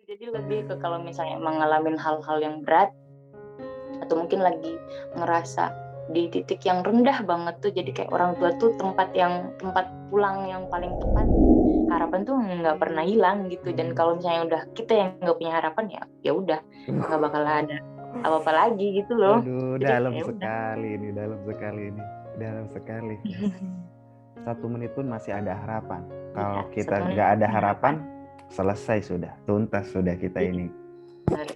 Jadi lebih ke kalau misalnya emang ngalamin hal-hal yang berat atau mungkin lagi ngerasa di titik yang rendah banget tuh, jadi kayak orang tua tuh tempat pulang yang paling tepat. Harapan tuh nggak pernah hilang gitu, dan kalau misalnya udah kita yang nggak punya harapan, ya udah nggak bakal ada apa-apa lagi gitu loh. Waduh, Jadi dalam ya udah. sekali ini, dalam sekali. 1 menit pun masih ada harapan. Kalau Ya, kita 1 menit nggak ada punya harapan, selesai sudah, tuntas sudah kita ini. Benar.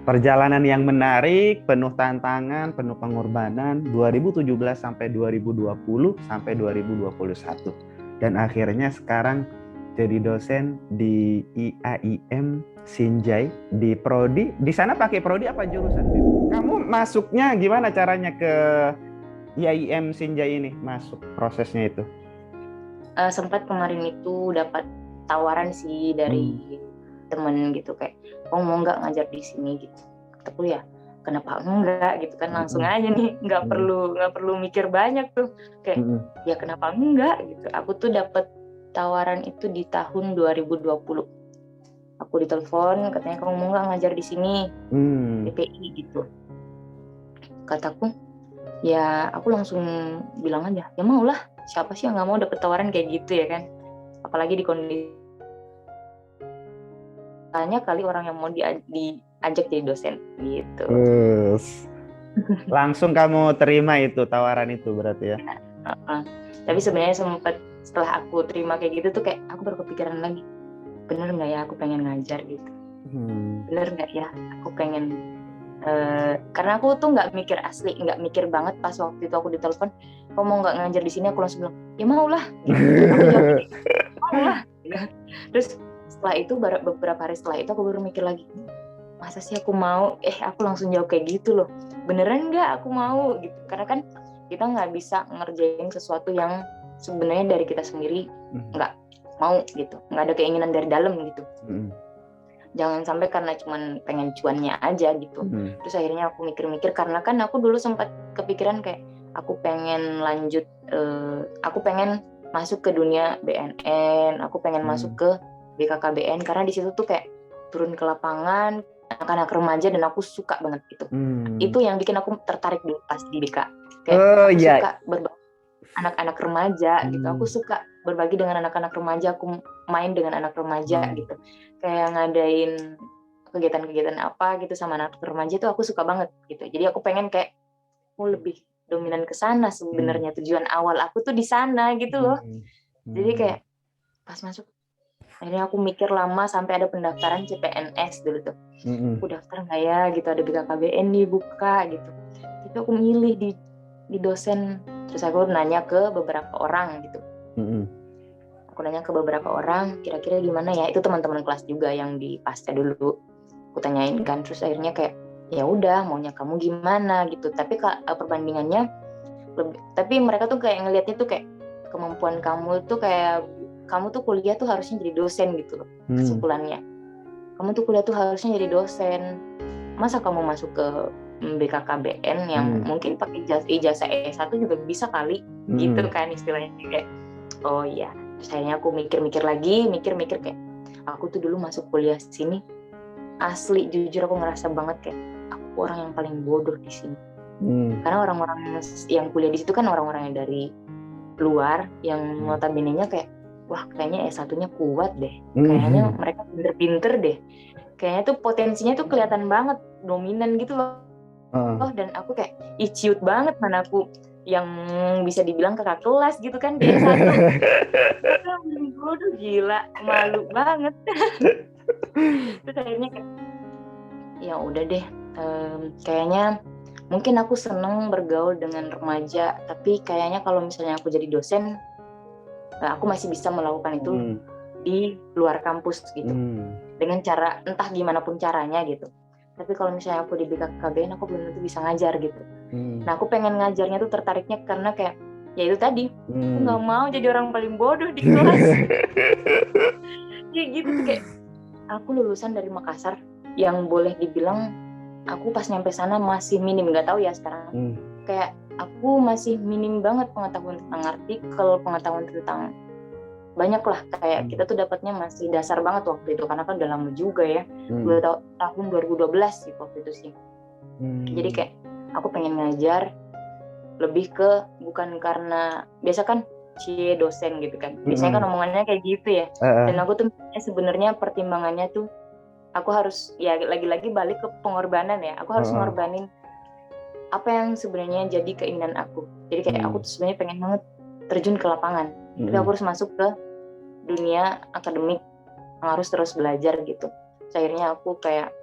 Perjalanan yang menarik, penuh tantangan, penuh pengorbanan, 2017 sampai 2020 sampai 2021. Dan akhirnya sekarang jadi dosen di IAIM Sinjai di prodi. Di sana pakai prodi apa jurusan? Kamu masuknya gimana caranya ke IAIM Sinjai ini? Masuk prosesnya itu? Sempat kemarin itu dapat tawaran sih dari temen gitu, kayak mau nggak ngajar di sini gitu. Kataku ya kenapa enggak gitu kan, langsung aja nih, nggak perlu mikir banyak tuh, kayak ya kenapa enggak gitu. Aku tuh dapat tawaran itu di tahun 2020. Aku ditelepon, katanya kamu mau nggak ngajar di sini, PPI gitu. Kataku ya, aku langsung bilang aja ya mau lah, siapa sih yang nggak mau dapet tawaran kayak gitu ya kan, apalagi di kondisi banyak kali orang yang mau diajak jadi dosen gitu. Langsung kamu terima itu tawaran itu berarti ya? Tapi sebenarnya sempat setelah aku terima kayak gitu tuh, kayak aku baru kepikiran lagi, bener nggak ya aku pengen ngajar gitu, bener nggak ya aku pengen, karena aku tuh nggak mikir banget pas waktu itu aku ditelepon, kamu mau nggak ngajar di sini, aku langsung bilang ya mau lah gitu. Aku jawab gini, mau lah. Terus setelah itu beberapa hari setelah itu aku baru mikir lagi, masa sih aku mau, aku langsung jawab kayak gitu loh, beneran nggak aku mau gitu. Karena kan kita nggak bisa ngerjain sesuatu yang sebenarnya dari kita sendiri nggak mau gitu, nggak ada keinginan dari dalam gitu. Jangan sampai karena cuman pengen cuannya aja gitu. Terus akhirnya aku mikir-mikir, karena kan aku dulu sempat kepikiran kayak aku pengen lanjut, aku pengen masuk ke dunia BNN, aku pengen masuk ke BKKBN, karena di situ tuh kayak turun ke lapangan anak-anak remaja dan aku suka banget gitu. Itu yang bikin aku tertarik dulu pas di BK, kayak aku suka berbagi anak-anak remaja gitu, aku suka berbagi dengan anak-anak remaja, aku main dengan anak remaja gitu, kayak ngadain kegiatan-kegiatan apa gitu sama anak remaja tuh aku suka banget gitu. Jadi aku pengen kayak lebih dominan ke sana sebenarnya, tujuan awal aku tuh di sana gitu loh. Jadi kayak pas masuk akhirnya aku mikir lama sampai ada pendaftaran CPNS dulu tuh. Aku daftar nggak ya gitu, ada BKKBN nih buka gitu. Tapi aku milih di dosen. Terus aku nanya ke beberapa orang gitu. Aku nanya ke beberapa orang, kira-kira gimana ya? Itu teman-teman kelas juga yang di pasca dulu. Aku tanyain kan, terus akhirnya kayak ya udah maunya kamu gimana gitu. Tapi perbandingannya tapi mereka tuh kayak ngelihatnya tuh kayak kemampuan kamu tuh kayak kamu tuh kuliah tuh harusnya jadi dosen gitu loh. Kesimpulannya, kamu tuh kuliah tuh harusnya jadi dosen. Masa kamu masuk ke BKKBN yang mungkin pakai ijazah S1 juga bisa kali gitu kan istilahnya, kayak oh iya. Terus akhirnya aku mikir-mikir lagi, mikir kayak aku tuh dulu masuk kuliah sini, asli jujur aku ngerasa banget kayak aku orang yang paling bodoh di sini. Karena orang-orang yang kuliah di situ kan orang-orang yang dari luar, yang notabene-nya kayak wah kayaknya S1-nya kuat deh, kayaknya mereka pinter-pinter deh, kayaknya tuh potensinya tuh kelihatan banget dominan gitu loh. Dan aku kayak ciut banget, mana aku yang bisa dibilang kakak kelas gitu kan di S1. Bodoh, gila, malu banget. Terus akhirnya kayak ya udah deh, kayaknya mungkin aku seneng bergaul dengan remaja, tapi kayaknya kalau misalnya aku jadi dosen, aku masih bisa melakukan itu di luar kampus gitu, dengan cara entah gimana pun caranya gitu. Tapi kalau misalnya aku di BKKBN, aku belum tentu bisa ngajar gitu. Nah aku pengen ngajarnya tuh tertariknya karena kayak ya itu tadi, aku nggak mau jadi orang paling bodoh di kelas. Kayak gitu tuh, kayak aku lulusan dari Makassar yang boleh dibilang aku pas nyampe sana masih minim, nggak tahu ya sekarang. Kayak aku masih minim banget pengetahuan tentang artikel, pengetahuan tentang banyak lah, kayak kita tuh dapatnya masih dasar banget waktu itu karena kan udah lama juga ya, tahun 2012 sih waktu itu sih. Jadi kayak aku pengen ngajar lebih ke bukan karena biasa kan dosen gitu kan, biasanya kan omongannya kayak gitu ya, dan aku tuh sebenarnya pertimbangannya tuh aku harus ya lagi-lagi balik ke pengorbanan ya, aku harus ngorbanin apa yang sebenarnya jadi keinginan aku. Jadi kayak aku tuh sebenarnya pengen banget terjun ke lapangan, tapi aku harus masuk ke dunia akademik yang harus terus belajar gitu. Akhirnya aku kayak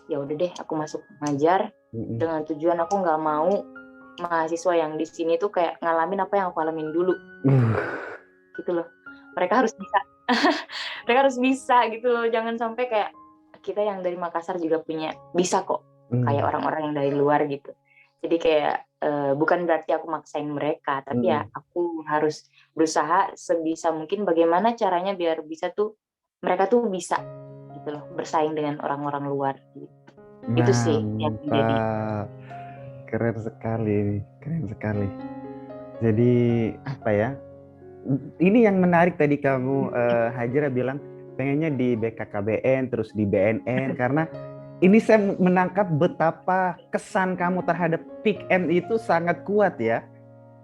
ya udah deh, aku masuk ngajar dengan tujuan aku nggak mau mahasiswa yang di sini tuh kayak ngalamin apa yang aku alamin dulu. Gitu loh. Mereka harus bisa. Mereka harus bisa gitu loh. Jangan sampai kayak kita yang dari Makassar juga bisa kok. Kayak orang-orang yang dari luar gitu. Jadi kayak bukan berarti aku maksain mereka, tapi ya aku harus berusaha sebisa mungkin bagaimana caranya biar bisa tuh mereka tuh bisa gitu loh, bersaing dengan orang-orang luar gitu. Itu sih yang menjadi. Keren sekali. Jadi apa ya? Ini yang menarik tadi kamu Hajra bilang pengennya di BKKBN terus di BNN karena ini saya menangkap betapa kesan kamu terhadap PIKM itu sangat kuat ya.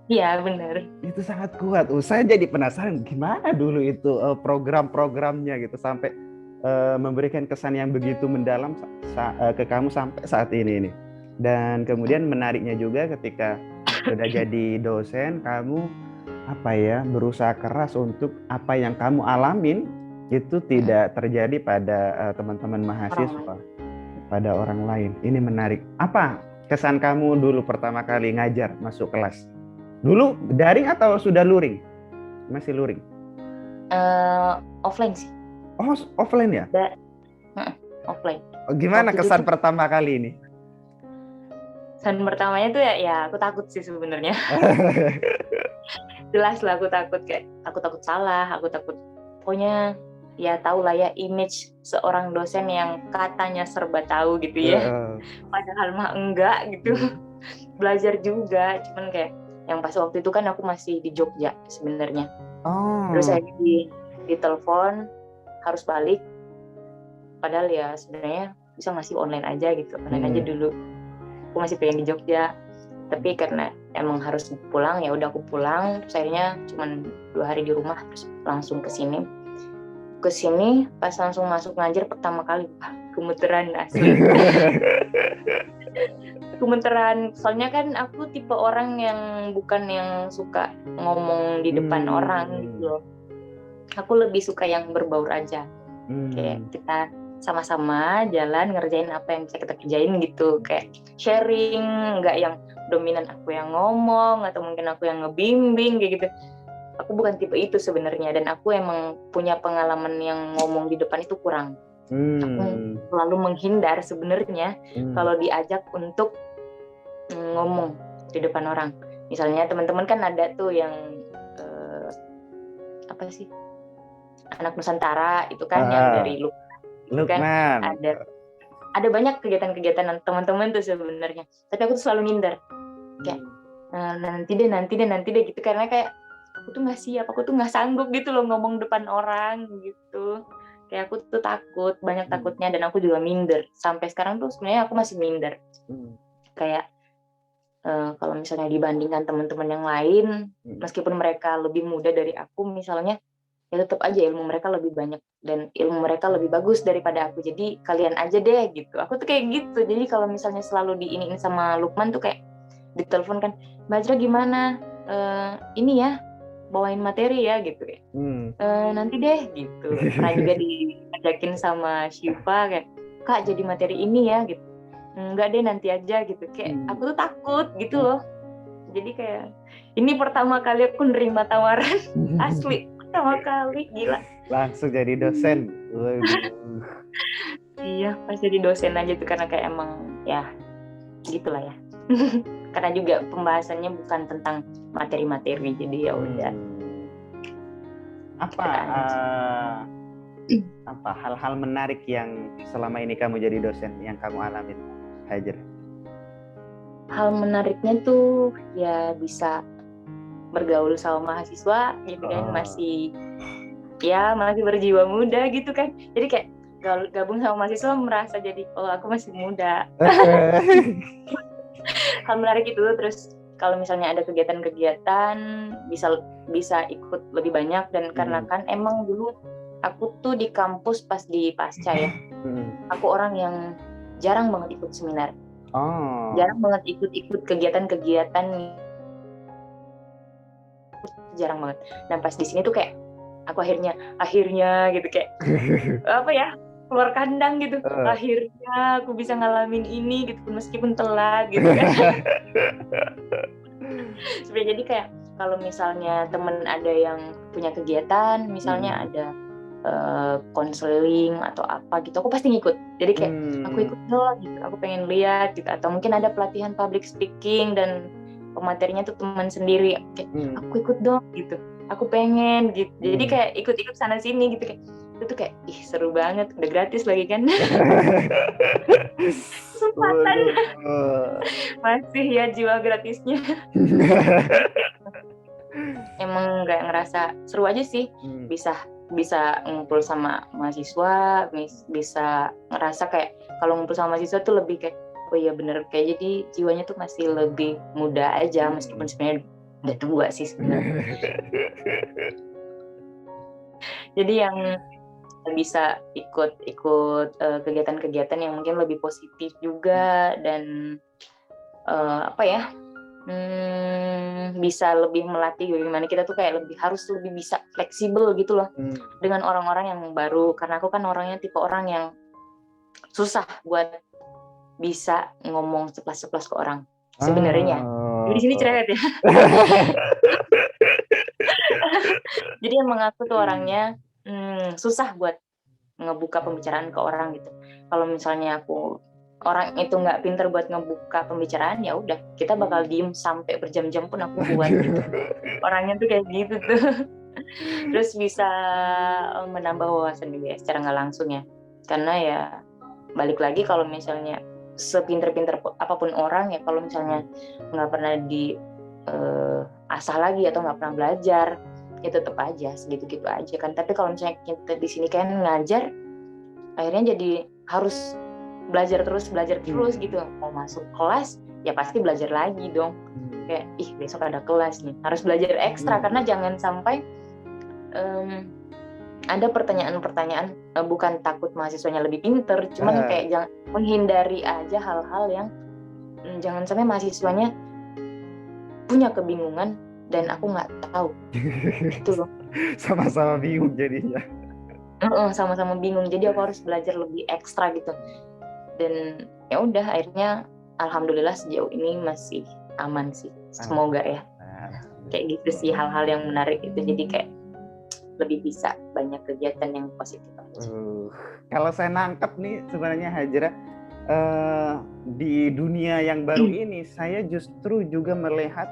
Iya benar. Itu sangat kuat. Saya jadi penasaran gimana dulu itu program-programnya gitu sampai memberikan kesan yang begitu mendalam ke kamu sampai saat ini. Dan kemudian menariknya juga ketika sudah jadi dosen kamu berusaha keras untuk apa yang kamu alamin itu tidak terjadi pada teman-teman mahasiswa, pada orang lain. Ini menarik. Apa kesan kamu dulu pertama kali ngajar masuk kelas? Dulu daring atau sudah luring? Masih luring? Offline sih. Oh, offline ya? Offline. Gimana kesan pertama kali ini? Kesan pertamanya tuh ya aku takut sih sebenarnya. Jelas lah aku takut salah, aku takut pokoknya ya tahu lah ya image seorang dosen yang katanya serba tahu gitu ya. Padahal mah enggak gitu. Belajar juga, cuman kayak yang pas waktu itu kan aku masih di Jogja sebenarnya. Terus saya di telepon harus balik. Padahal ya sebenarnya bisa masih online aja gitu. Online aja dulu. Aku masih pengen di Jogja. Tapi karena emang harus pulang ya udah aku pulang. Terus akhirnya cuman 2 hari di rumah terus langsung ke sini pas langsung masuk ngajar pertama kali gemeteran asli. Gemeteran soalnya kan aku tipe orang yang bukan yang suka ngomong di depan orang gitu loh. Aku lebih suka yang berbaur aja. Kayak kita sama-sama jalan ngerjain apa yang bisa kita kerjain gitu, kayak sharing, nggak yang dominan aku yang ngomong atau mungkin aku yang ngebimbing kayak gitu. Aku bukan tipe itu sebenarnya, dan aku emang punya pengalaman yang ngomong di depan itu kurang. Aku selalu menghindar sebenarnya kalau diajak untuk ngomong di depan orang. Misalnya teman-teman kan ada tuh yang anak Nusantara itu kan yang dari Lukman. Kan ada banyak kegiatan-kegiatan teman-teman tuh sebenarnya, tapi aku tuh selalu minder kayak nanti deh gitu, karena kayak aku tuh nggak siap, aku tuh nggak sanggup gitu loh ngomong depan orang gitu. Kayak aku tuh takut, banyak takutnya, dan aku juga minder. Sampai sekarang tuh sebenarnya aku masih minder. Kayak kalau misalnya dibandingkan teman-teman yang lain, meskipun mereka lebih muda dari aku misalnya, ya tetap aja ilmu mereka lebih banyak dan ilmu mereka lebih bagus daripada aku. Jadi kalian aja deh gitu. Aku tuh kayak gitu. Jadi kalau misalnya selalu diiniin sama Lukman tuh kayak ditelepon kan, Mbak Ajra gimana? Ini ya, bawain materi ya gitu ya. Nanti deh gitu. Pernah juga diajakin sama Syifa kayak, Kak jadi materi ini ya gitu. Enggak deh, nanti aja gitu. Kayak aku tuh takut gitu loh. Jadi kayak ini pertama kali aku nerima tawaran asli. Pertama kali, gila. Langsung jadi dosen. Iya, pas jadi dosen aja tuh karena kayak emang ya gitulah ya. Karena juga pembahasannya bukan tentang materi-materi, jadi ya udah. Apa hal-hal menarik yang selama ini kamu jadi dosen yang kamu alami, Hajra? Hal menariknya tuh ya bisa bergaul sama mahasiswa gitu kan, Oh. masih berjiwa muda gitu kan. Jadi kayak gabung sama mahasiswa merasa jadi aku masih muda. Hal menarik itu. Terus kalau misalnya ada kegiatan-kegiatan bisa ikut lebih banyak, dan karena kan emang dulu aku tuh di kampus pas di pasca ya, aku orang yang jarang banget ikut seminar, jarang banget ikut kegiatan-kegiatan, jarang banget. Dan pas di sini tuh kayak aku akhirnya gitu kayak apa ya, keluar kandang gitu. Akhirnya aku bisa ngalamin ini gitu meskipun telat gitu kan. Sebenarnya jadi kayak kalau misalnya temen ada yang punya kegiatan, misalnya ada konseling atau apa gitu, aku pasti ngikut. Jadi kayak aku ikut dong gitu, aku pengen lihat gitu. Atau mungkin ada pelatihan public speaking dan pematerinya tuh teman sendiri, kayak aku ikut dong gitu, aku pengen gitu. Jadi kayak ikut-ikut sana sini gitu, kayak itu tuh kayak seru banget, udah gratis lagi kan. Kesempatan masih ya jiwa gratisnya. Emang nggak ngerasa seru aja sih, bisa ngumpul sama mahasiswa, bisa ngerasa kayak kalau ngumpul sama mahasiswa tuh lebih kayak oh iya bener, kayak jadi jiwanya tuh masih lebih muda aja, meskipun sebenarnya udah tua sih sebenarnya. Jadi yang bisa ikut kegiatan-kegiatan yang mungkin lebih positif juga, dan bisa lebih melatih bagaimana kita tuh kayak harus lebih bisa fleksibel gitu loh dengan orang-orang yang baru. Karena aku kan orangnya tipe orang yang susah buat bisa ngomong ceplas-ceplas ke orang sebenarnya. Di sini cerewet ya. Jadi emang aku tuh orangnya susah buat ngebuka pembicaraan ke orang gitu. Kalau misalnya orang itu nggak pinter buat ngebuka pembicaraan, ya udah kita bakal diem sampai berjam-jam pun aku buat gitu. Orangnya tuh kayak gitu tuh. Terus bisa menambah wawasan juga secara nggak langsung ya. Karena ya balik lagi, kalau misalnya sepinter-pinter apapun orang ya, kalau misalnya nggak pernah asah lagi atau nggak pernah belajar, ya tetap aja segitu-gitu aja kan. Tapi kalau misalnya kita di sini kan ngajar, akhirnya jadi harus belajar terus gitu. Mau masuk kelas ya pasti belajar lagi dong. Kayak besok ada kelas nih, harus belajar ekstra. Karena jangan sampai ada pertanyaan-pertanyaan, bukan takut mahasiswanya lebih pinter, cuman kayak jangan menghindari aja hal-hal yang jangan sampai mahasiswanya punya kebingungan dan aku nggak tahu. Itu loh. Sama-sama bingung jadinya. Sama-sama bingung, jadi aku harus belajar lebih ekstra gitu. Dan ya udah, akhirnya alhamdulillah sejauh ini masih aman sih, semoga ya. Kayak gitu sih hal-hal yang menarik itu, jadi kayak lebih bisa banyak kegiatan yang positif aja. Kalau saya nangkep nih sebenarnya Hajra, di dunia yang baru ini saya justru juga melihat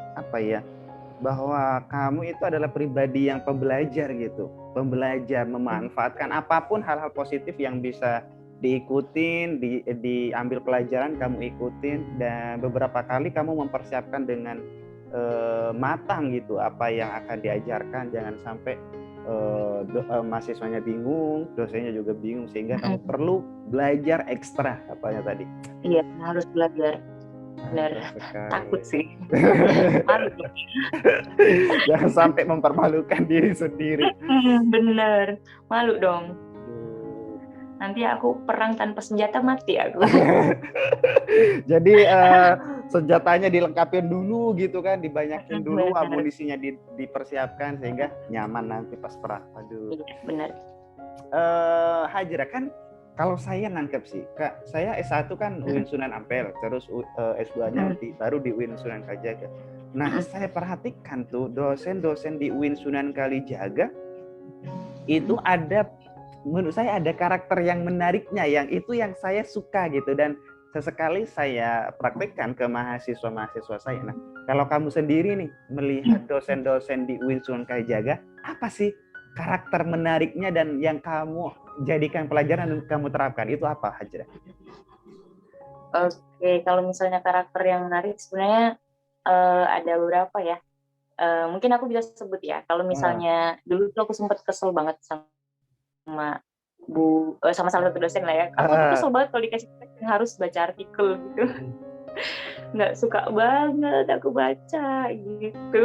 bahwa kamu itu adalah pribadi yang pembelajar gitu, pembelajar memanfaatkan apapun hal-hal positif yang bisa diikutin, diambil pelajaran kamu ikutin, dan beberapa kali kamu mempersiapkan dengan matang gitu apa yang akan diajarkan, jangan sampai mahasiswanya bingung, dosennya juga bingung, sehingga kamu perlu belajar ekstra tadi. Iya, harus belajar. Benar, takut sih. Malu. Jangan sampai mempermalukan diri sendiri. Bener, malu dong. Nanti aku perang tanpa senjata, mati aku. Jadi senjatanya dilengkapin dulu gitu kan, dibanyakin dulu, amunisinya dipersiapkan sehingga nyaman nanti pas perang. Aduh. Iya, benar. Hajra, kan kalau saya nangkep sih, Kak, saya S1 kan UIN Sunan Ampel, terus S2-nya baru di UIN Sunan Kalijaga. Nah, saya perhatikan tuh dosen-dosen di UIN Sunan Kalijaga itu menurut saya ada karakter yang menariknya, yang itu yang saya suka gitu, dan sesekali saya praktekkan ke mahasiswa-mahasiswa saya. Nah, kalau kamu sendiri nih melihat dosen-dosen di UIN Sunan Kalijaga, apa sih karakter menariknya dan yang kamu jadikan pelajaran dan kamu terapkan, itu apa, Hajra? Oke, kalau misalnya karakter yang menarik sebenarnya ada beberapa ya. mungkin aku bisa sebut ya, kalau misalnya dulu tuh aku sempat kesel banget sama sama salah satu dosen lah ya. Aku tuh kesel banget kalau dikasih yang harus baca artikel gitu. Nggak suka banget aku baca gitu.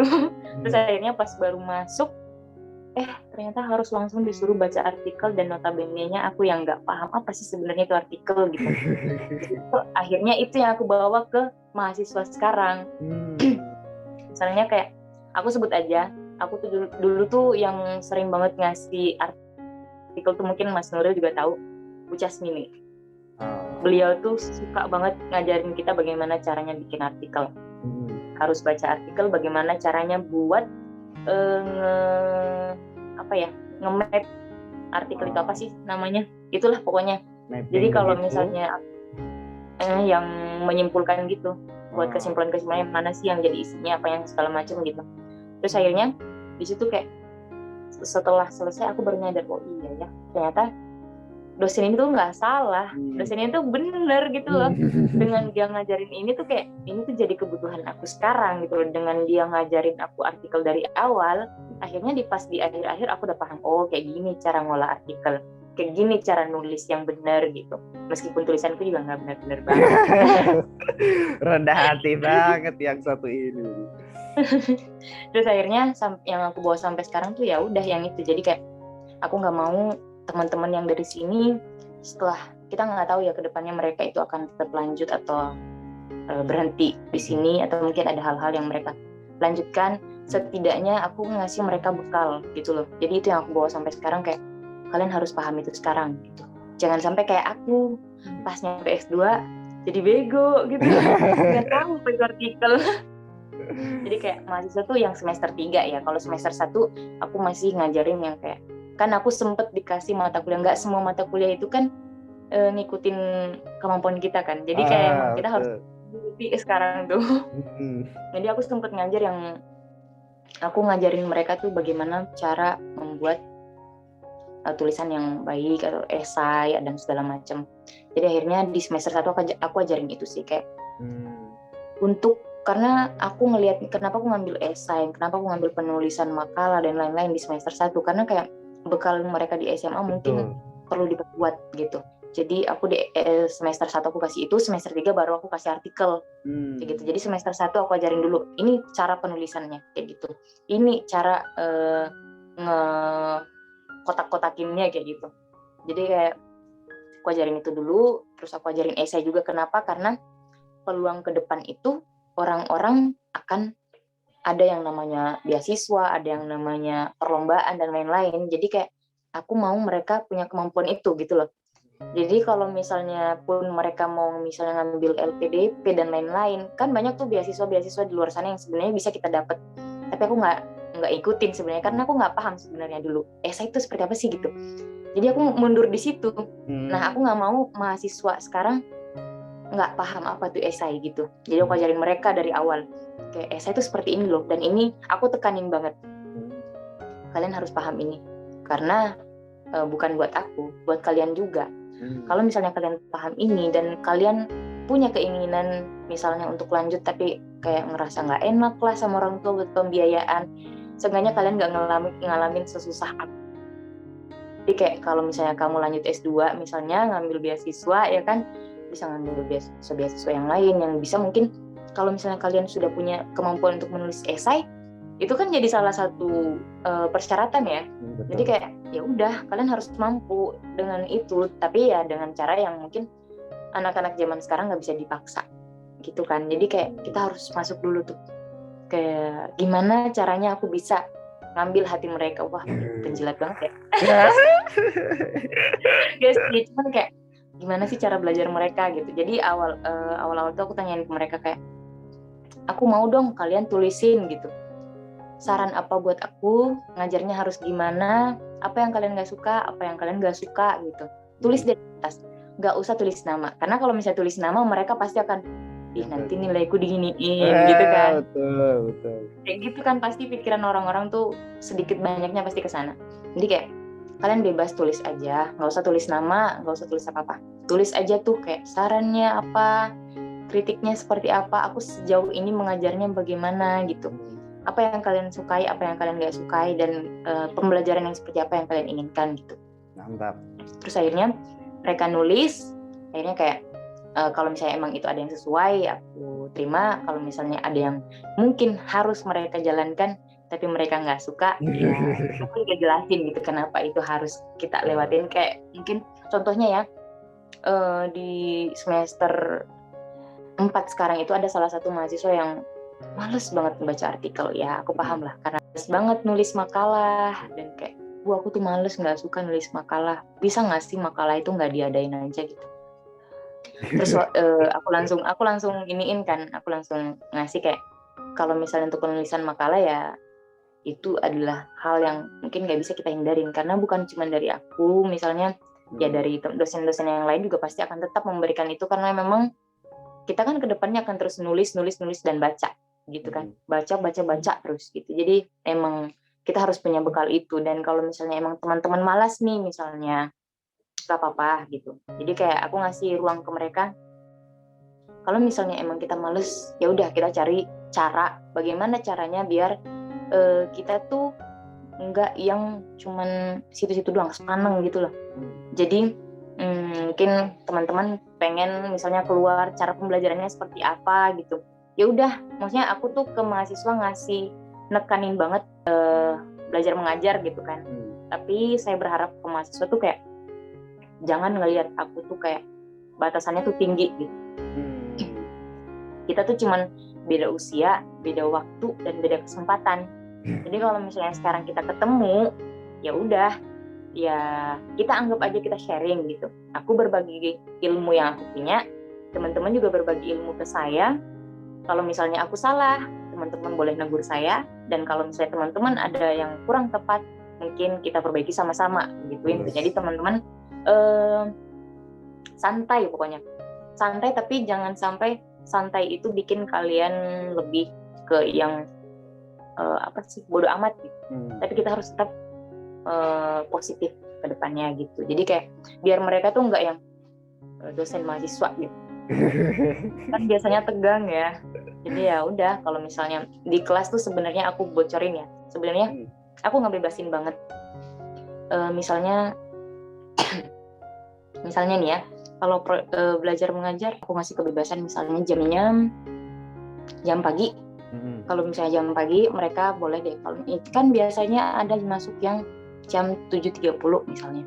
Terus akhirnya pas baru masuk, ternyata harus langsung disuruh baca artikel, dan notabene-nya aku yang nggak paham apa sih sebenarnya itu artikel gitu. Akhirnya itu yang aku bawa ke mahasiswa sekarang. Misalnya kayak aku sebut aja, aku tuh dulu tuh yang sering banget ngasih artikel tuh, mungkin Mas Nuril juga tahu, Bu Casmini. Beliau tuh suka banget ngajarin kita bagaimana caranya bikin artikel. Harus baca artikel, bagaimana caranya buat nge-map artikel itu apa sih namanya? Itulah pokoknya. Jadi kalau misalnya yang menyimpulkan gitu, buat kesimpulan-kesimpulan mana sih yang jadi isinya, apa yang segala macam gitu. Terus akhirnya di situ kayak setelah selesai aku baru nyadar, oh iya ya, ternyata dosen ini tuh nggak salah, dosen ini tuh bener gitu loh. Dengan dia ngajarin ini tuh kayak, ini tuh jadi kebutuhan aku sekarang gitu loh. Dengan dia ngajarin aku artikel dari awal, akhirnya pas di akhir-akhir aku udah paham, oh kayak gini cara ngolah artikel, kayak gini cara nulis yang bener gitu. Meskipun tulisanku juga nggak bener-bener banget. Rendah hati banget yang satu ini. Terus akhirnya yang aku bawa sampai sekarang tuh ya udah yang itu. Jadi kayak aku nggak mau teman-teman yang dari sini, setelah kita nggak tahu ya kedepannya mereka itu akan tetap lanjut atau berhenti di sini, atau mungkin ada hal-hal yang mereka lanjutkan. Setidaknya aku ngasih mereka bekal gitu loh. Jadi itu yang aku bawa sampai sekarang, kayak kalian harus paham itu sekarang gitu. Jangan sampai kayak aku pas nyampe S2 jadi bego gitu, nggak tahu bego artikel. Jadi kayak mahasiswa tuh yang semester 3 ya. Kalau semester 1 aku masih ngajarin yang kayak, kan aku sempet dikasih mata kuliah, nggak semua mata kuliah itu kan ngikutin kemampuan kita kan. Jadi kayak emang kita harus ikuti sekarang tuh. Jadi aku sempet ngajar yang aku ngajarin mereka tuh bagaimana cara membuat tulisan yang baik atau esai dan segala macam. Jadi akhirnya di semester 1 aku ajarin itu sih, kayak karena aku ngelihat kenapa aku ngambil esai, kenapa aku ngambil penulisan makalah dan lain-lain di semester 1, karena kayak bekal mereka di SMA mungkin perlu diperkuat gitu. Jadi aku di semester 1 aku kasih itu, semester 3 baru aku kasih artikel kayak gitu. Jadi semester 1 aku ajarin dulu, ini cara penulisannya kayak gitu, ini cara kotak-kotakinnya kayak gitu. Jadi kayak aku ajarin itu dulu, terus aku ajarin esai juga. Kenapa? Karena peluang ke depan itu orang-orang akan ada yang namanya beasiswa, ada yang namanya perlombaan dan lain-lain. Jadi kayak aku mau mereka punya kemampuan itu gitu loh. Jadi kalau misalnya pun mereka mau misalnya ngambil LPDP dan lain-lain, kan banyak tuh beasiswa di luar sana yang sebenarnya bisa kita dapat. Tapi aku nggak ikutin sebenarnya, karena aku nggak paham sebenarnya dulu esai itu seperti apa sih gitu. Jadi aku mundur di situ. Nah aku nggak mau mahasiswa sekarang nggak paham apa tuh esai gitu. Jadi aku ajarin mereka dari awal, kayak esai itu seperti ini loh, dan ini aku tekanin banget, kalian harus paham ini, karena bukan buat aku, buat kalian juga. Kalau misalnya kalian paham ini dan kalian punya keinginan misalnya untuk lanjut tapi kayak ngerasa nggak enak lah sama orang tua buat pembiayaan, seenggaknya kalian nggak ngalamin sesusah aku. Jadi kayak kalau misalnya kamu lanjut S2 misalnya ngambil beasiswa ya kan, bisa ngambil beasiswa yang lain yang bisa mungkin kalau misalnya kalian sudah punya kemampuan untuk menulis esai, itu kan jadi salah satu persyaratan ya. Betul. Jadi kayak ya udah kalian harus mampu dengan itu, tapi ya dengan cara yang mungkin anak-anak zaman sekarang nggak bisa dipaksa gitu kan. Jadi kayak kita harus masuk dulu tuh, kayak gimana caranya aku bisa ngambil hati mereka. Wah penjilat banget ya. Guys, cuman kayak gimana sih cara belajar mereka gitu. Jadi awal-awal tuh aku tanyain ke mereka kayak, aku mau dong kalian tulisin gitu, saran apa buat aku, ngajarnya harus gimana, apa yang kalian nggak suka, apa yang kalian nggak suka gitu. Tulis di atas, nggak usah tulis nama, karena kalau misalnya tulis nama mereka pasti akan, nanti nilaiku diginiin gitu kan. Betul. Kayak gitu kan pasti pikiran orang-orang tuh sedikit banyaknya pasti ke sana. Jadi kayak kalian bebas tulis aja, nggak usah tulis nama, nggak usah tulis apa-apa. Tulis aja tuh kayak sarannya apa, kritiknya seperti apa, aku sejauh ini mengajarnya bagaimana gitu. apa yang kalian sukai, apa yang kalian nggak sukai, dan pembelajaran yang seperti apa yang kalian inginkan gitu. Mantap. Terus akhirnya mereka nulis, akhirnya kayak kalau misalnya emang itu ada yang sesuai, aku terima. Kalau misalnya ada yang mungkin harus mereka jalankan tapi mereka nggak suka, ya aku juga jelasin gitu kenapa itu harus kita lewatin. Kayak mungkin contohnya ya, di semester 4 sekarang itu ada salah satu mahasiswa yang males banget membaca artikel. Ya aku paham lah, karena males banget nulis makalah, dan kayak aku tuh males, nggak suka nulis makalah, bisa nggak sih makalah itu nggak diadain aja gitu. Terus aku langsung iniin kan, aku langsung ngasih kayak, kalau misalnya untuk penulisan makalah ya itu adalah hal yang mungkin nggak bisa kita hindarin, karena bukan cuma dari aku, misalnya ya dari dosen-dosen yang lain juga pasti akan tetap memberikan itu, karena memang kita kan kedepannya akan terus nulis dan baca gitu kan, baca terus gitu. Jadi emang kita harus punya bekal itu. Dan kalau misalnya emang teman-teman malas nih misalnya, gak apa-apa gitu. Jadi kayak aku ngasih ruang ke mereka, kalau misalnya emang kita males, ya udah kita cari cara bagaimana caranya biar kita tuh nggak yang cuman situ-situ doang, senang gitu loh. Jadi mungkin teman-teman pengen misalnya keluar cara pembelajarannya seperti apa gitu, ya udah, maksudnya aku tuh ke mahasiswa ngasih nekanin banget belajar mengajar gitu kan. Tapi saya berharap ke mahasiswa tuh kayak jangan ngelihat aku tuh kayak batasannya tuh tinggi gitu. Kita tuh cuman beda usia, beda waktu, dan beda kesempatan. Jadi kalau misalnya sekarang kita ketemu, ya udah, ya kita anggap aja kita sharing gitu. Aku berbagi ilmu yang aku punya, teman-teman juga berbagi ilmu ke saya. Kalau misalnya aku salah, teman-teman boleh negur saya, dan kalau misalnya teman-teman ada yang kurang tepat, mungkin kita perbaiki sama-sama gitu. Jadi teman-teman santai, pokoknya santai, tapi jangan sampai santai itu bikin kalian lebih ke yang bodo amat gitu. Tapi kita harus tetap positif ke depannya gitu. Jadi kayak biar mereka tuh nggak yang dosen mahasiswa gitu. Kan biasanya tegang ya. Jadi ya udah, kalau misalnya di kelas tuh sebenarnya aku bocorin ya. Sebenarnya aku ngebebasin banget. Misalnya nih ya, kalau belajar mengajar aku ngasih kebebasan, misalnya jam pagi. Kalau misalnya jam pagi mereka boleh deh, kalau kan biasanya ada masuk yang jam 7.30 misalnya.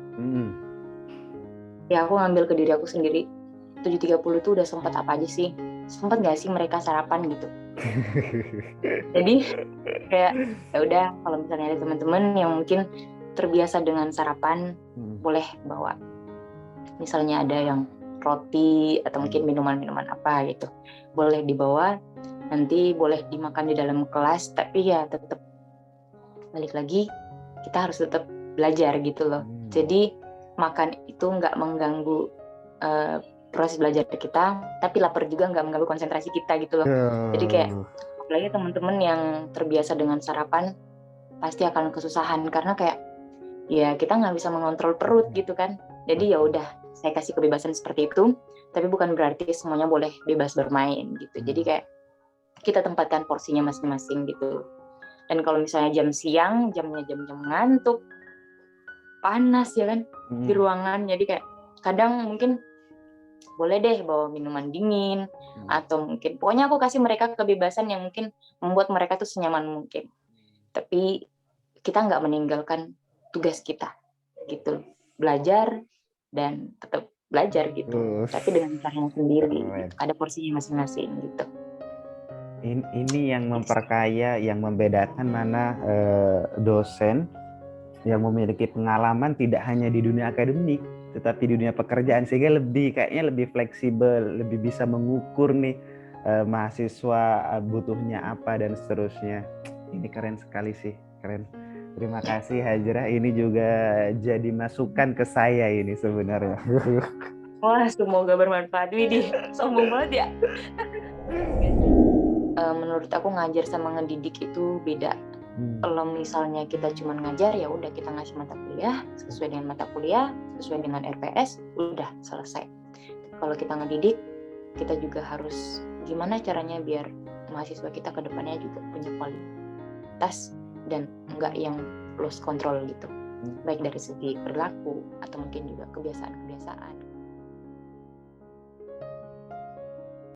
Ya aku ngambil ke diri aku sendiri, 7.30 tuh udah sempat apa aja sih? Sempat nggak sih mereka sarapan gitu? Jadi kayak ya udah, kalau misalnya ada teman-teman yang mungkin terbiasa dengan sarapan, boleh bawa. Misalnya ada yang roti atau mungkin minuman-minuman apa gitu, boleh dibawa. Nanti boleh dimakan di dalam kelas, tapi ya tetap balik lagi, kita harus tetap belajar gitu loh. Jadi makan itu nggak mengganggu proses belajar kita, tapi lapar juga nggak mengganggu konsentrasi kita gitu loh. Jadi kayak apalagi teman-teman yang terbiasa dengan sarapan pasti akan kesusahan, karena kayak ya kita nggak bisa mengontrol perut gitu kan. Jadi ya udah, saya kasih kebebasan seperti itu, tapi bukan berarti semuanya boleh bebas bermain gitu. Jadi kayak kita tempatkan porsinya masing-masing gitu. Dan kalau misalnya jam siang, jamnya jam-jam ngantuk, panas ya kan di ruangan, jadi kayak kadang mungkin boleh deh bawa minuman dingin, atau mungkin pokoknya aku kasih mereka kebebasan yang mungkin membuat mereka tuh senyaman mungkin. Tapi kita nggak meninggalkan tugas kita gitu, belajar dan tetap belajar gitu, tapi dengan caranya sendiri, ada porsinya masing-masing gitu. Ini yang memperkaya, yang membedakan mana dosen yang memiliki pengalaman tidak hanya di dunia akademik, tetapi di dunia pekerjaan, sehingga kayaknya lebih fleksibel, lebih bisa mengukur nih mahasiswa butuhnya apa dan seterusnya. Ini keren sekali sih, keren. Terima kasih Hajrah, ini juga jadi masukan ke saya ini sebenarnya. Wah, semoga bermanfaat. Widih, sombong banget ya. Menurut aku ngajar sama ngedidik itu beda. Kalau misalnya kita cuma ngajar, ya udah kita ngasih mata kuliah sesuai dengan mata kuliah, sesuai dengan RPS, udah selesai. Kalau kita ngedidik, kita juga harus gimana caranya biar mahasiswa kita ke depannya juga punya kualitas. batas dan enggak yang lost control gitu, baik dari segi perilaku atau mungkin juga kebiasaan-kebiasaan.